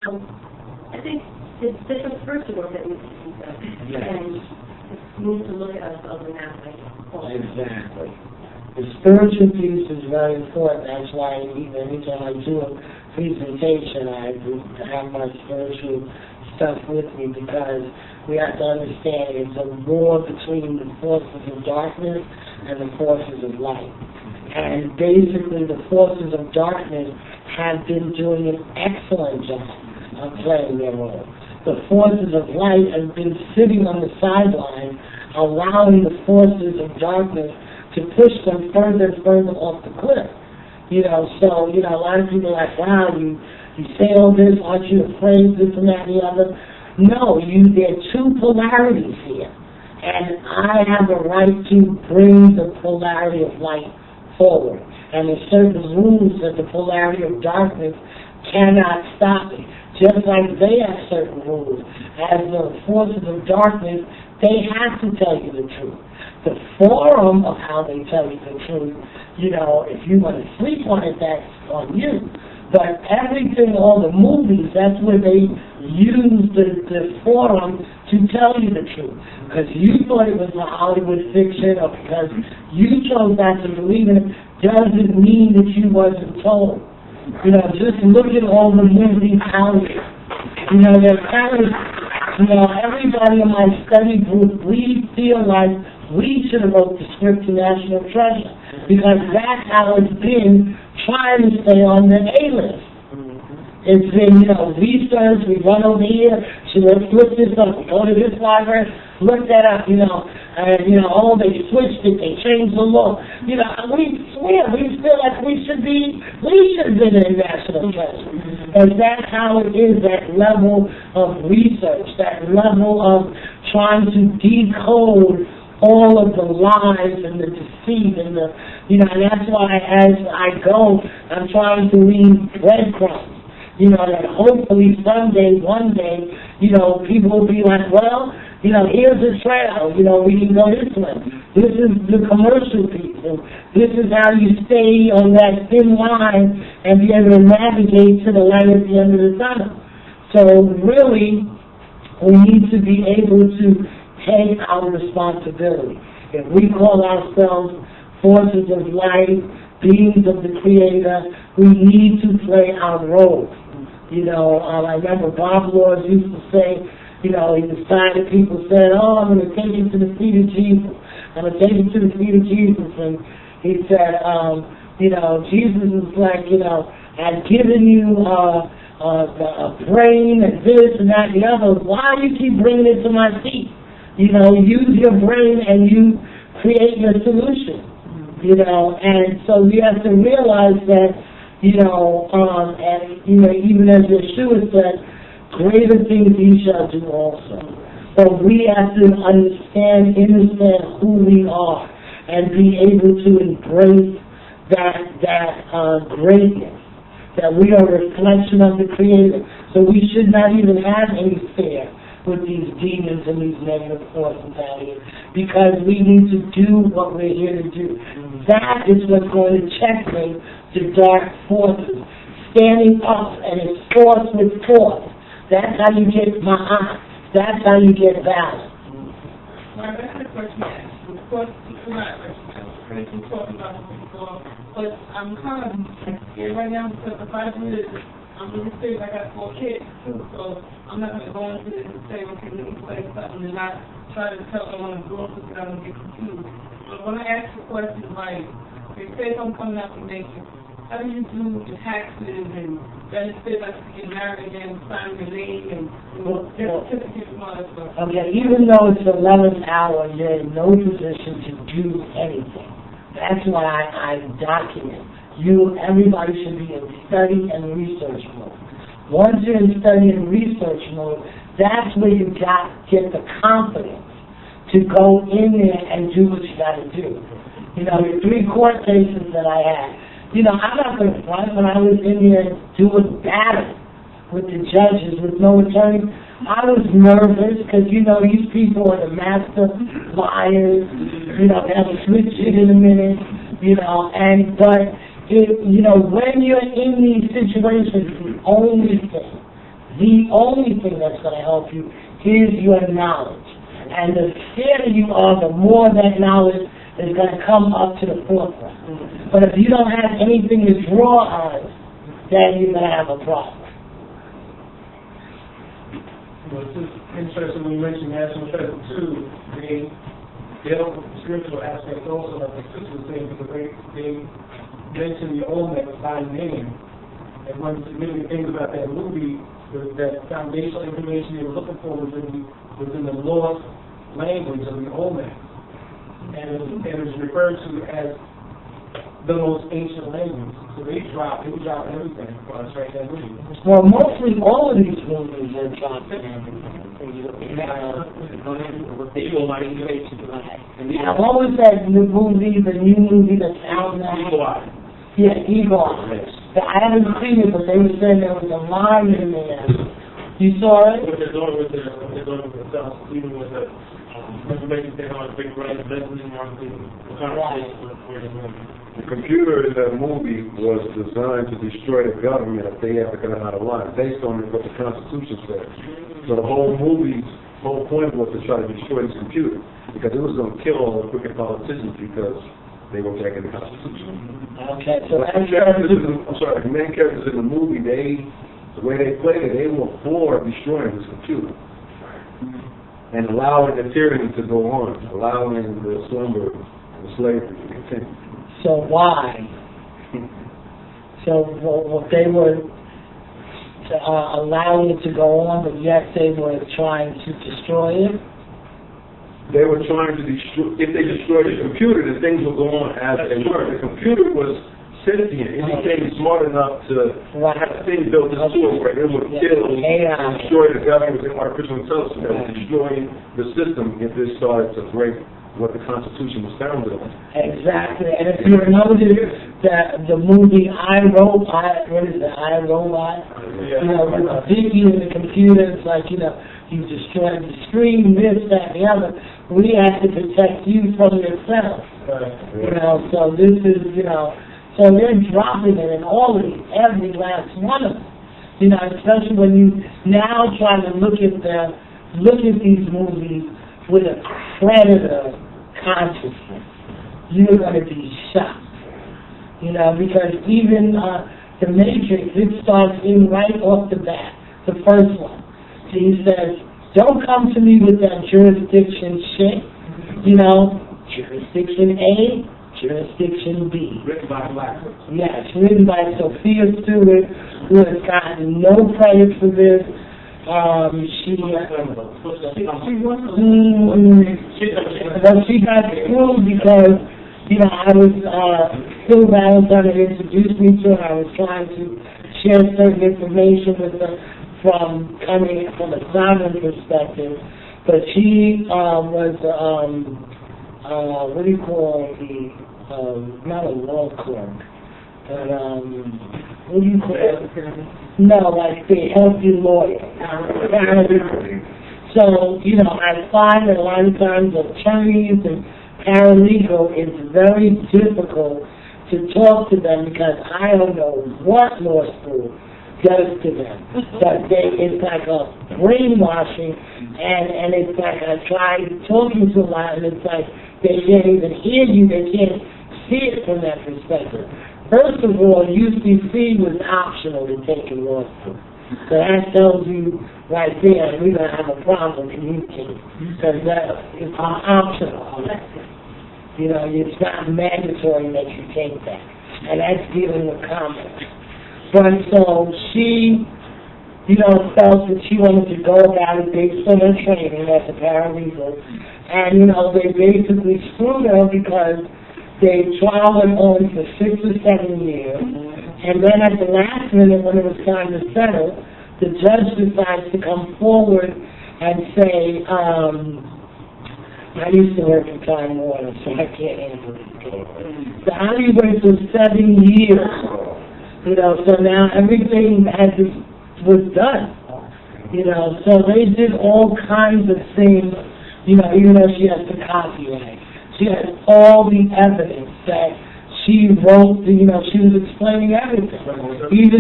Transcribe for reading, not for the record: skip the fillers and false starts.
I think it's the first work that we see, and it's need to look at us other than that. Exactly. The spiritual piece is very important. That's why anytime I do a presentation, I have my spiritual stuff with me, because we have to understand it's a war between the forces of darkness and the forces of light. And basically the forces of darkness have been doing an excellent job of playing their role. The forces of light have been sitting on the sideline, allowing the forces of darkness to push them further and further off the cliff. So a lot of people are like, wow, you say all this, aren't you afraid, this and that and the other? No, there are two polarities here. And I have a right to bring the polarity of light forward. And there's certain rules that the polarity of darkness cannot stop it. Just like they have certain rules. As the forces of darkness, they have to tell you the truth. The forum of how they tell you the truth, if you want to sleep on it, that's on you. But everything, all the movies, that's where they use the forum to tell you the truth. Because you thought it was a Hollywood fiction, or because you chose not to believe in it, doesn't mean that you wasn't told. Just look at all the movies out there. They're kind of, everybody in my study group, we feel like we should have wrote the script to National Treasure, because that's how it's been trying to stay on the A-list. It's been, research, we run over here, let's look this up, we go to this library, look that up, they switched it, they changed the law. We feel like we should have been in National Treasure. And that's how it is, that level of research, that level of trying to decode all of the lies and the deceit and and that's why as I go, I'm trying to leave breadcrumbs. That hopefully someday, one day, people will be like, well, here's a trail, we can go this way. This is the commercial piece, and this is how you stay on that thin line and be able to navigate to the light at the end of the tunnel. So really, we need to be able to take our responsibility. If we call ourselves forces of light, beings of the Creator, we need to play our role. I remember Bob Laws used to say, he was tired of people saying, oh, I'm going to take you to the feet of Jesus. I'm going to take you to the feet of Jesus. And he said, Jesus is like, I've given you a brain and this and that and the other. Why do you keep bringing it to my feet? Use your brain and you create your solution. And so we have to realize that, even as Yeshua said, greater things ye shall do also. So we have to understand who we are and be able to embrace that greatness, that we are a reflection of the Creator. So we should not even have any fear with these demons and these negative forces out here, because we need to do what we're here to do. That is what's going to checkmate the dark forces. Standing up and it's force with force. That's how you get ma'at. That's how you get balance. My best question is, of course, it's not talking about it before, but I'm kind of scared right now because the 5 minutes, I'm really serious. I got 4 kids, so I'm not going to go into this and say, okay, let me play something and not try to tell them what I'm doing because I'm going to get confused. But when I ask the question, like, they say I'm coming out from nature, how do you do the taxes and benefits like to get married again, sign your name and certificates and all that stuff? Okay, even though it's the 11th hour, you're in no position to do anything. That's why I document. Everybody should be in study and research mode. Once you're in study and research mode, that's where you get the confidence to go in there and do what you got to do. The 3 court cases that I had, I'm not going to front. When I was in here doing battle with the judges with no attorney, I was nervous because, these people are the master liars, they'll switch it in a minute, but when you're in these situations, the only thing The only thing that's going to help you is your knowledge. And the scarer you are, the more that knowledge is going to come up to the forefront. But if you don't have anything to draw on, then you're going to have a problem. Well, it's just interesting when you mentioned National Festival too. They deal with the spiritual aspect also, like the sister was saying, because they mentioned the Olmec by name. And one of the significant things about that movie was that foundational information they were looking for was in the Norse language of the Olmec. And it was referred to as the most ancient language. So they dropped everything for us right there with you. Well, mostly all of these movies are dropping Now, what was that new movie, the new movie that's out now? Yeah, Eagle Eye. I haven't seen it, but they were saying there was a line in there. You saw it? What they're doing with themselves, even with the information technology, big brand, investment marketing, the computer in that movie was designed to destroy the government if they ever got out of line, based on what the Constitution said. So the whole movie's whole point was to try to destroy this computer, because it was going to kill all the wicked politicians because they were breaking the Constitution. Okay, so the main characters in the movie, the way they played it, they were for destroying this computer and allowing the tyranny to go on, allowing the slumber, the slavery to continue. So why? So they were allowing it to go on, but yet they were trying to destroy it? They were trying to destroy, if they destroyed the computer, the things would go on as they were. The computer was sentient. It became smart enough to have things built into it where it would kill and destroy the government with artificial intelligence that was destroying the system if it started to break what the Constitution was founded on. Exactly. And if you notice that the movie I, Robot? Yeah. You know, with Vicky in the computer, it's like, you know, you destroyed the screen, this, that, and the other. We have to protect you from yourself. Right. You know, so this is, you know, so they're dropping it in all of these, every last one of them. You know, especially when you now try to look at these movies with a predator consciousness, you're going to be shocked. You know, because even The Matrix, it starts in right off the bat, the first one. He says, don't come to me with that jurisdiction shit. You know, jurisdiction A, jurisdiction B. Written by black. Yes, written by Sophia Stewart, who has gotten no credit for this. But she got screwed because, you know, I was, Phil Valentine had introduced me to her. I was trying to share certain information with her coming from a sovereign perspective. But she was, what do you call not a law clerk, but, what do you call it? No, like the healthy lawyer. So, you know, I find that a lot of times attorneys and paralegal, it's very difficult to talk to them because I don't know what law school does to them. But it's like a brainwashing, and it's like I try talking to a lot, and it's like they can't even hear you, they can't see it from that perspective. First of all, UCC was optional to take in law school. So that tells you right there we're going to have a problem communicating. Because that is optional. You know, it's not mandatory that you take that. And that's dealing with comments. But so she, you know, felt that she wanted to go about it based on her training as a paralegal. And, you know, they basically screwed her because they trial went on for 6 or 7 years, and then at the last minute, when it was time to settle, the judge decides to come forward and say, I used to work in Time Warner, so I can't handle it. So how do you wait for 7 years? You know, so now everything was done. You know, so they did all kinds of things, you know, even though she has the copyright. She had all the evidence that she wrote, you know, she was explaining everything. Even